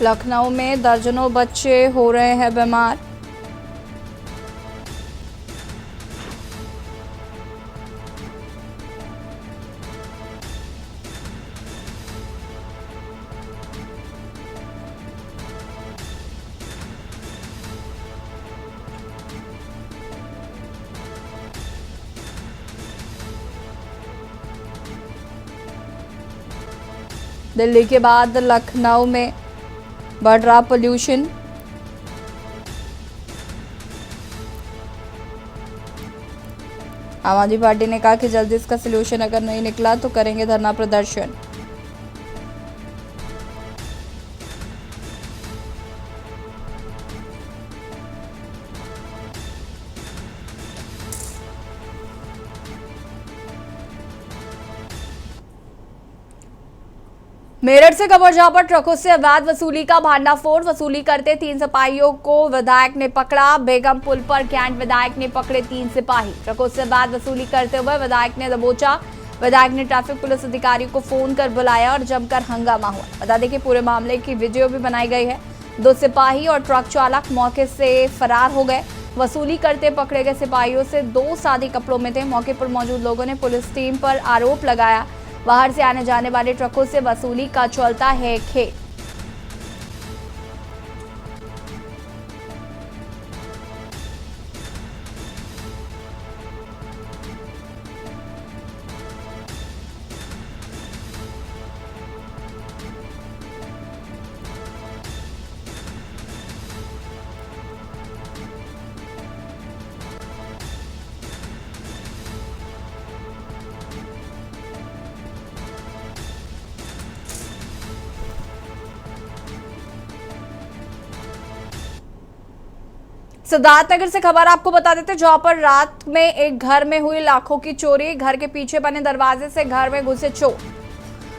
लखनऊ में दर्जनों बच्चे हो रहे हैं बीमार। दिल्ली के बाद लखनऊ में बढ़ रहा पोल्यूशन। आम आदमी पार्टी ने कहा कि जल्दी इसका सलूशन अगर नहीं निकला तो करेंगे धरना प्रदर्शन। मेरठ से खबर जहां पर ट्रकों से अवैध वसूली का भांडाफोड़। वसूली करते 3 सिपाहियों को विधायक ने पकड़ा। बेगम पुल पर कैंट विधायक ने पकड़े 3 सिपाही। ट्रकों से अवैध वसूली करते हुए विधायक ने दबोचा। विधायक ने ट्रैफिक पुलिस अधिकारियों को फोन कर बुलाया और जमकर हंगामा हुआ। बता दें कि पूरे मामले की वीडियो भी बनाई गई है। 2 सिपाही और ट्रक चालक मौके से फरार हो गए। वसूली करते पकड़े गए सिपाहियों से 2 सादी कपड़ों में थे। मौके पर मौजूद लोगों ने पुलिस टीम पर आरोप लगाया, बाहर से आने जाने वाले ट्रकों से वसूली का चलता है खेल। सिद्धार्थनगर से खबर आपको बता देते, जहां पर रात में एक घर में हुई लाखों की चोरी। घर के पीछे बने दरवाजे से घर में घुसे चोर।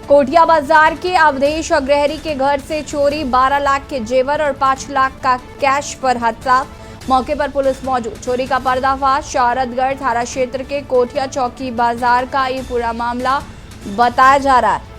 कोटिया बाजार के अवधेश अग्रहरी के घर से चोरी। 12 लाख के जेवर और 5 लाख का कैश पर हाथ साफ। मौके पर पुलिस मौजूद। चोरी का पर्दाफाश। शौहरतगढ़ थाना क्षेत्र के कोटिया चौकी बाजार का ये पूरा मामला बताया जा रहा है।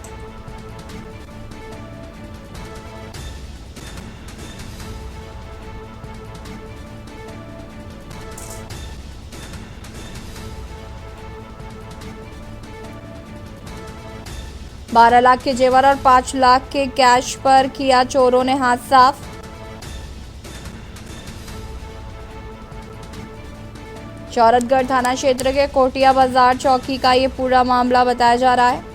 बारह लाख के जेवर और 5 लाख के कैश पर किया चोरों ने हाथ साफ। शौहरतगढ़ थाना क्षेत्र के कोटिया बाजार चौकी का ये पूरा मामला बताया जा रहा है।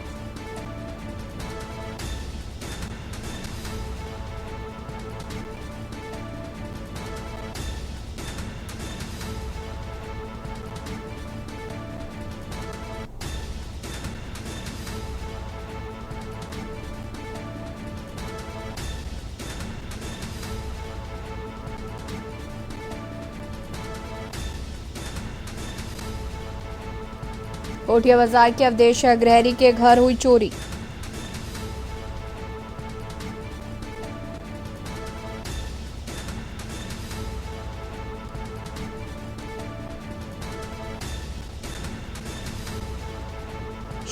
कोटिया बाजार के अवधेश अग्रहरी के घर हुई चोरी।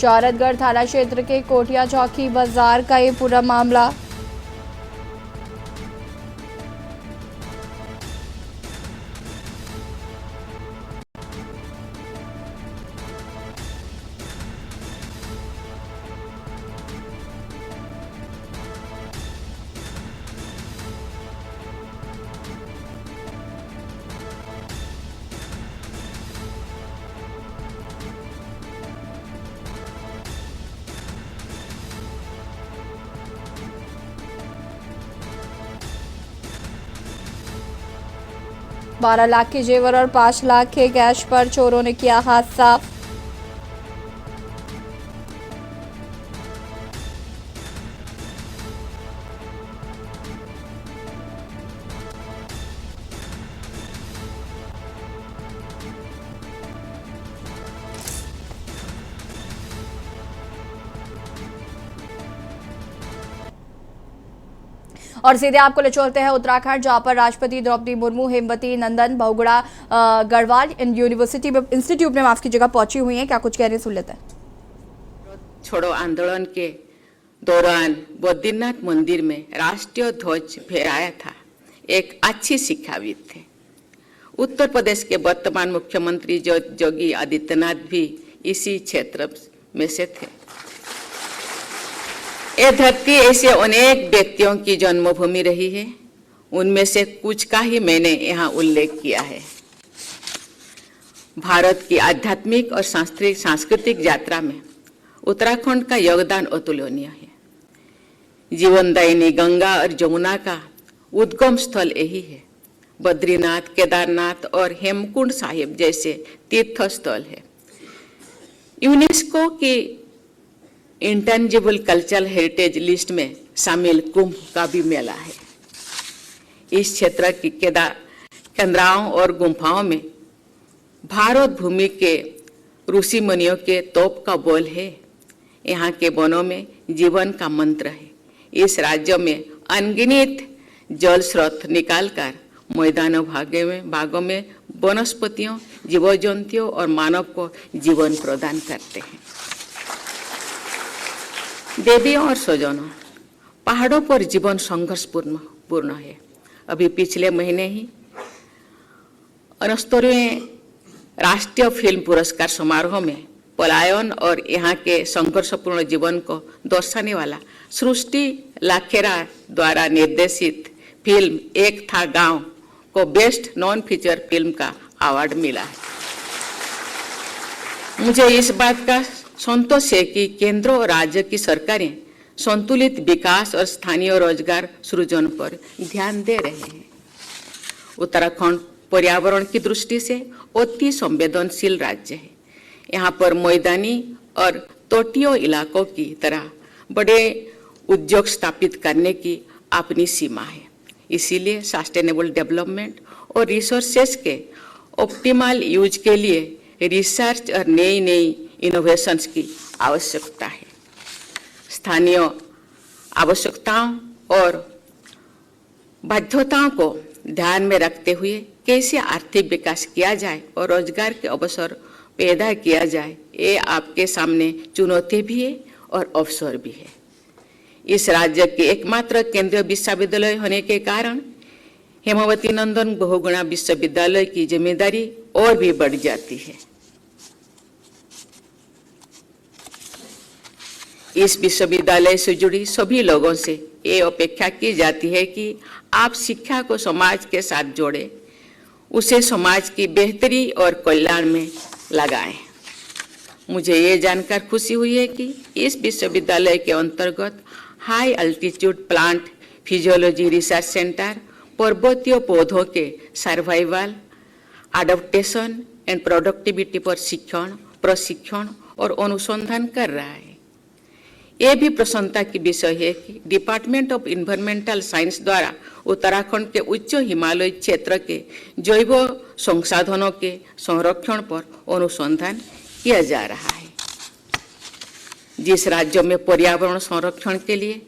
शौहरतगढ़ थाना क्षेत्र के कोटिया चौकी बाजार का ये पूरा मामला। बारह लाख के जेवर और 5 लाख के कैश पर चोरों ने किया हाथ साफ। और सीधे आपको ले चलते हैं उत्तराखंड, जहां पर राष्ट्रपति द्रौपदी मुर्मू हेमवती नंदन बहुगुणा गढ़वाल इंस्टीट्यूट में माफ कीजिएगा पहुंची हुई हैं। क्या कुछ कह रहे हैं, सुन लेते हैं। छोड़ो आंदोलन के दौरान बद्रीनाथ मंदिर में राष्ट्रीय ध्वज फहराया था, एक अच्छी शिक्षाविद थे। उत्तर प्रदेश के वर्तमान मुख्यमंत्री योगी आदित्यनाथ भी इसी क्षेत्र में से थे। ये धरती ऐसे अनेक व्यक्तियों की जन्मभूमि रही है, उनमें से कुछ का ही मैंने यहाँ उल्लेख किया है। भारत की आध्यात्मिक और सांस्कृतिक यात्रा में उत्तराखंड का योगदान अतुलनीय है। जीवनदायिनी गंगा और यमुना का उद्गम स्थल यही है। बद्रीनाथ, केदारनाथ और हेमकुंड साहिब जैसे तीर्थ स्थल है। यूनेस्को की इंटेंजिबल कल्चरल हेरिटेज लिस्ट में शामिल कुंभ का भी मेला है। इस क्षेत्र की केंद्राओं और गुम्फाओं में भारत भूमि के ऋषि मुनियों के तोप का बोल है। यहाँ के वनों में जीवन का मंत्र है। इस राज्य में अनगिनत जल स्रोत निकालकर मैदानों भागों में वनस्पतियों, जीव जंतुओं और मानव को जीवन प्रदान करते हैं। देवियों और स्वजनों, पहाड़ों पर जीवन संघर्षपूर्ण है। अभी पिछले महीने ही 69वें राष्ट्रीय फिल्म पुरस्कार समारोह में पलायन और यहाँ के संघर्षपूर्ण जीवन को दर्शाने वाला सृष्टि लाखेरा द्वारा निर्देशित फिल्म एक था गांव को बेस्ट नॉन फीचर फिल्म का अवार्ड मिला है। मुझे इस बात का संतोष है कि केंद्र और राज्य की सरकारें संतुलित विकास और स्थानीय रोजगार सृजन पर ध्यान दे रहे हैं। उत्तराखंड पर्यावरण की दृष्टि से अति संवेदनशील राज्य है। यहाँ पर मैदानी और तटीय इलाकों की तरह बड़े उद्योग स्थापित करने की अपनी सीमा है। इसीलिए सस्टेनेबल डेवलपमेंट और रिसोर्सेज के ऑप्टिमल यूज के लिए रिसर्च और नई इनोवेशंस की आवश्यकता है। स्थानीय आवश्यकताओं और बाध्यताओं को ध्यान में रखते हुए कैसे आर्थिक विकास किया जाए और रोजगार के अवसर पैदा किया जाए, ये आपके सामने चुनौती भी है और अवसर भी है। इस राज्य के एकमात्र केंद्रीय विश्वविद्यालय होने के कारण हेमावती नंदन बहुगुणा विश्वविद्यालय की जिम्मेदारी और भी बढ़ जाती है। इस विश्वविद्यालय से जुड़ी सभी लोगों से ये अपेक्षा की जाती है कि आप शिक्षा को समाज के साथ जोड़ें, उसे समाज की बेहतरी और कल्याण में लगाएं। मुझे ये जानकर खुशी हुई है कि इस विश्वविद्यालय के अंतर्गत high altitude plant physiology research centre पर्वतीय पौधों के सर्वाइवल, एडाप्टेशन एंड प्रोडक्टिविटी पर शिक्षण, प्रशिक्षण और अनुसंधान कर रहा है। ये भी प्रसन्नता की विषय है कि डिपार्टमेंट ऑफ इन्वायरमेंटल साइंस द्वारा उत्तराखंड के उच्च हिमालय क्षेत्र के जैव संसाधनों के संरक्षण पर अनुसंधान किया जा रहा है। जिस राज्य में पर्यावरण संरक्षण के लिए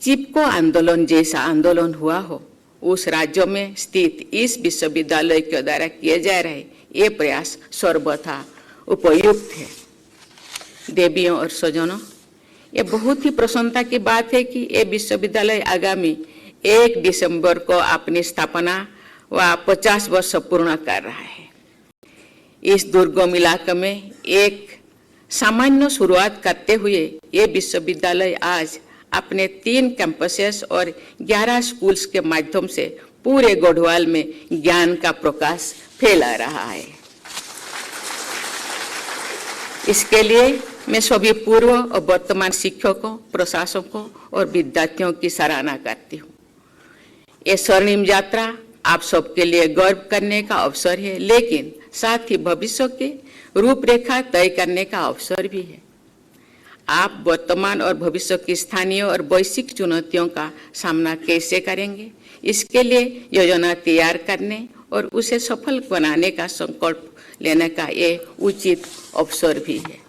चिपको आंदोलन जैसा आंदोलन हुआ हो, उस राज्य में स्थित इस विश्वविद्यालय के द्वारा किए जा रहे ये प्रयास सर्वथा उपयुक्त है। देवियों और स्वजनों, ये बहुत ही प्रसन्नता की बात है कि ये विश्वविद्यालय आगामी 1 दिसंबर को अपनी स्थापना व 50 वर्ष पूर्ण कर रहा है। इस दुर्गम इलाके में एक सामान्य शुरुआत करते हुए ये विश्वविद्यालय आज अपने 3 कैंपसेस और 11 स्कूल्स के माध्यम से पूरे गढ़वाल में ज्ञान का प्रकाश फैला रहा है। इसके लिए मैं सभी पूर्व और वर्तमान शिक्षकों, प्रशासकों और विद्यार्थियों की सराहना करती हूँ। ये स्वर्णिम यात्रा आप सबके लिए गर्व करने का अवसर है, लेकिन साथ ही भविष्य के रूपरेखा तय करने का अवसर भी है। आप वर्तमान और भविष्य की स्थानीय और वैश्विक चुनौतियों का सामना कैसे करेंगे, इसके लिए योजना तैयार करने और उसे सफल बनाने का संकल्प लेने का ये उचित अवसर भी है।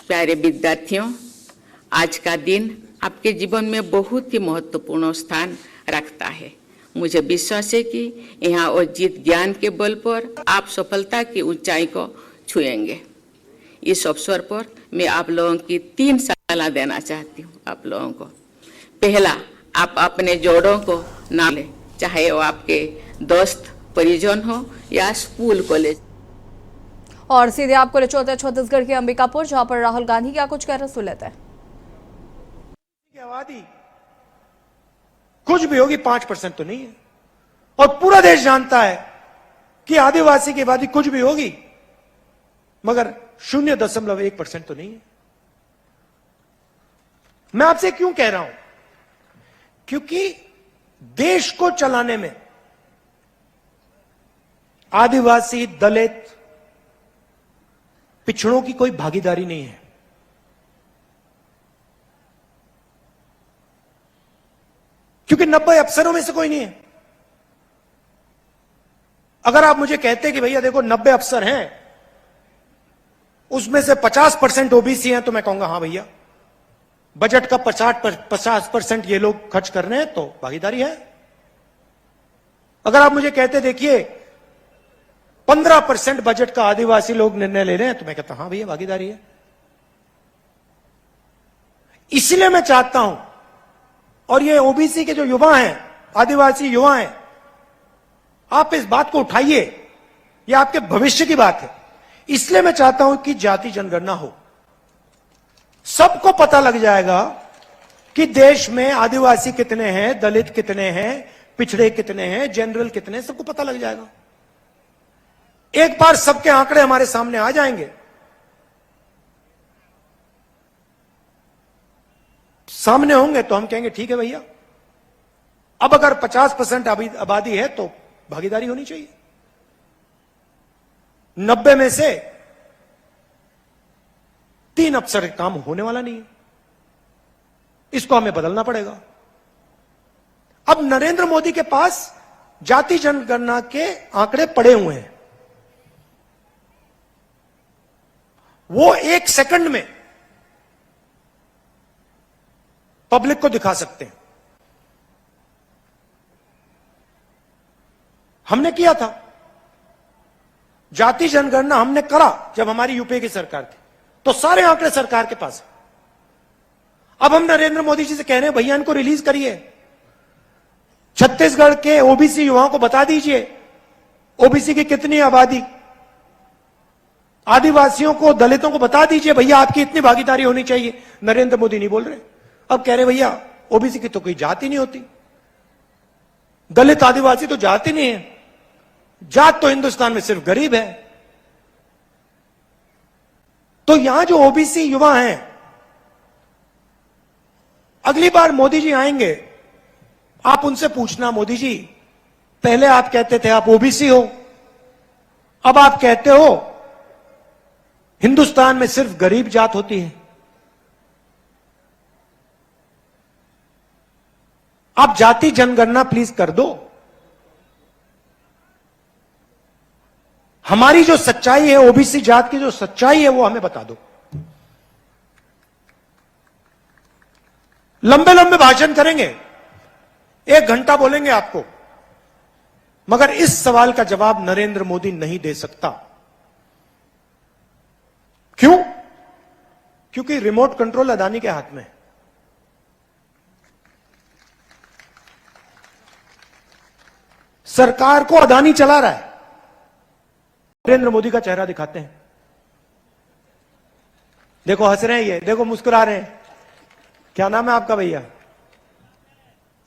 प्यारे विद्यार्थियों, आज का दिन आपके जीवन में बहुत ही महत्वपूर्ण स्थान रखता है। मुझे विश्वास है कि यहाँ अर्जित ज्ञान के बल पर आप सफलता की ऊंचाई को छुएंगे। इस अवसर पर मैं आप लोगों की 3 साल सलाह देना चाहती हूँ आप लोगों को। पहला, आप अपने जोड़ों को ना लें, चाहे वो आपके दोस्त परिजन हो या स्कूल कॉलेज। और सीधे आपको ले चलते हैं छत्तीसगढ़ के अंबिकापुर, जहां पर राहुल गांधी क्या कुछ कह रहे सुन लेते हैं। आबादी कुछ भी होगी 5% तो नहीं है, और पूरा देश जानता है कि आदिवासी की आबादी कुछ भी होगी मगर 0.1% तो नहीं है। मैं आपसे क्यों कह रहा हूं? क्योंकि देश को चलाने में आदिवासी, दलित, पिछड़ों की कोई भागीदारी नहीं है। क्योंकि 90 अफसरों में से कोई नहीं है। अगर आप मुझे कहते कि भैया देखो 90 अफसर हैं, उसमें से 50% ओबीसी हैं, तो मैं कहूंगा हाँ भैया, बजट का 50% ये लोग खर्च कर रहे हैं तो भागीदारी है। अगर आप मुझे कहते देखिए 15% बजट का आदिवासी लोग निर्णय ले रहे हैं, तो मैं कहता हाँ भैया भागीदारी है। इसलिए मैं चाहता हूं, और ये ओबीसी के जो युवा हैं, आदिवासी युवा हैं, आप इस बात को उठाइए, ये आपके भविष्य की बात है। इसलिए मैं चाहता हूं कि जाति जनगणना हो, सबको पता लग जाएगा कि देश में आदिवासी कितने हैं, दलित कितने हैं, पिछड़े कितने हैं, जनरल कितने हैं, सबको पता लग जाएगा। एक बार सबके आंकड़े हमारे सामने आ जाएंगे, सामने होंगे, तो हम कहेंगे ठीक है भैया, अब अगर 50% आबादी है तो भागीदारी होनी चाहिए। 90 में से 3 अफसर काम होने वाला नहीं है, इसको हमें बदलना पड़ेगा। अब नरेंद्र मोदी के पास जाति जनगणना के आंकड़े पड़े हुए हैं, वो 1 सेकंड में पब्लिक को दिखा सकते हैं। हमने किया था जाति जनगणना, हमने करा जब हमारी यूपीए की सरकार थी, तो सारे आंकड़े सरकार के पास है। अब हम नरेंद्र मोदी जी से कह रहे हैं भैया इनको रिलीज करिए, छत्तीसगढ़ के ओबीसी युवाओं को बता दीजिए ओबीसी की कितनी आबादी, आदिवासियों को, दलितों को बता दीजिए भैया आपकी इतनी भागीदारी होनी चाहिए। नरेंद्र मोदी नहीं बोल रहे, अब कह रहे भैया ओबीसी की तो कोई जाति नहीं होती, दलित आदिवासी तो जाति नहीं है, जात तो हिंदुस्तान में सिर्फ गरीब है। तो यहां जो ओबीसी युवा हैं, अगली बार मोदी जी आएंगे, आप उनसे पूछना मोदी जी, पहले आप कहते थे आप ओबीसी हो, अब आप कहते हो हिंदुस्तान में सिर्फ गरीब जात होती है। आप जाति जनगणना प्लीज कर दो। हमारी जो सच्चाई है, ओबीसी जात की जो सच्चाई है, वो हमें बता दो। लंबे लंबे भाषण करेंगे, 1 घंटा बोलेंगे आपको, मगर इस सवाल का जवाब नरेंद्र मोदी नहीं दे सकता। क्यों? क्योंकि रिमोट कंट्रोल अदानी के हाथ में है। सरकार को अदानी चला रहा है। नरेंद्र मोदी का चेहरा दिखाते हैं, देखो हंस रहे हैं ये, देखो मुस्कुरा रहे हैं। क्या नाम है आपका भैया?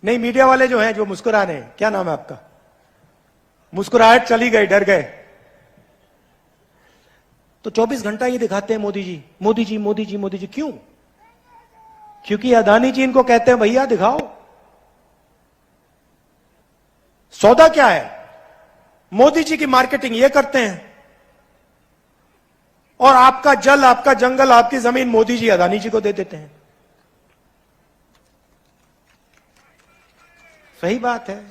नहीं, मीडिया वाले जो हैं जो मुस्कुरा रहे हैं, क्या नाम है आपका? मुस्कुराहट चली गई, डर गए। तो 24 घंटा ये दिखाते हैं मोदी जी, मोदी जी, मोदी जी, मोदी जी। क्यों? क्योंकि अदानी जी इनको कहते हैं भैया दिखाओ सौदा क्या है। मोदी जी की मार्केटिंग ये करते हैं, और आपका जल, आपका जंगल, आपकी जमीन मोदी जी अदानी जी को दे देते हैं। सही बात है,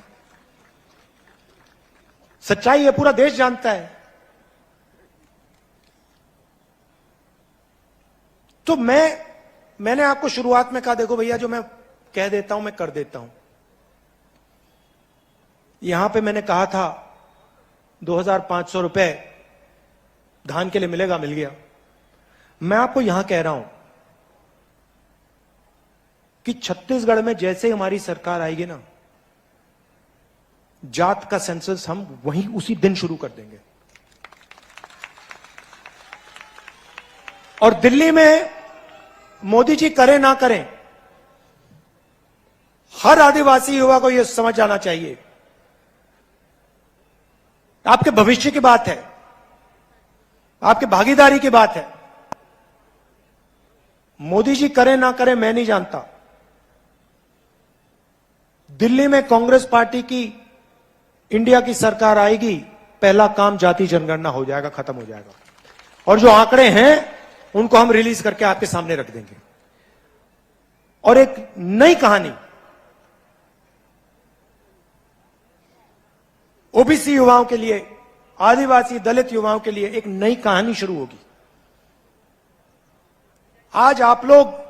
सच्चाई है, पूरा देश जानता है। तो मैंने आपको शुरुआत में कहा, देखो भैया जो मैं कह देता हूं मैं कर देता हूं। यहां पे मैंने कहा था 2500 रुपए धान के लिए मिलेगा, मिल गया। मैं आपको यहां कह रहा हूं कि छत्तीसगढ़ में जैसे हमारी सरकार आएगी ना, जात का सेंसस हम वहीं उसी दिन शुरू कर देंगे। और दिल्ली में मोदी जी करें ना करें, हर आदिवासी युवा को यह समझ आना चाहिए, आपके भविष्य की बात है, आपके भागीदारी की बात है। मोदी जी करें ना करें मैं नहीं जानता, दिल्ली में कांग्रेस पार्टी की इंडिया की सरकार आएगी, पहला काम जाति जनगणना हो जाएगा, खत्म हो जाएगा। और जो आंकड़े हैं उनको हम रिलीज करके आपके सामने रख देंगे। और एक नई कहानी ओबीसी युवाओं के लिए, आदिवासी दलित युवाओं के लिए एक नई कहानी शुरू होगी। आज आप लोग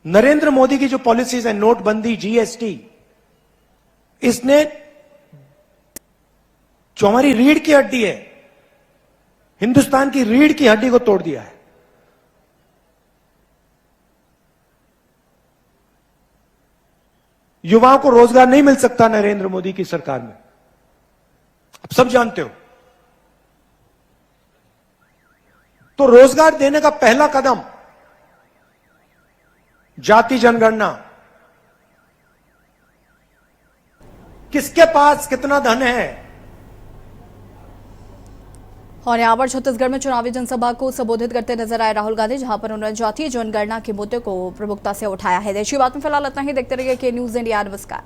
नरेंद्र मोदी की जो पॉलिसीज है, नोटबंदी, जीएसटी, इसने जो हमारी रीढ़ की हड्डी है, हिंदुस्तान की रीढ़ की हड्डी को तोड़ दिया है। युवाओं को रोजगार नहीं मिल सकता नरेंद्र मोदी की सरकार में, आप सब जानते हो। तो रोजगार देने का पहला कदम जाति जनगणना, किसके पास कितना धन है। और यहाँ पर छत्तीसगढ़ में चुनावी जनसभा को संबोधित करते नजर आए राहुल गांधी, जहां पर उन्होंने जातीय जनगणना के मुद्दे को प्रमुखता से उठाया है। देश की बात में फिलहाल इतना ही। देखते रहिए के न्यूज इंडिया। नमस्कार।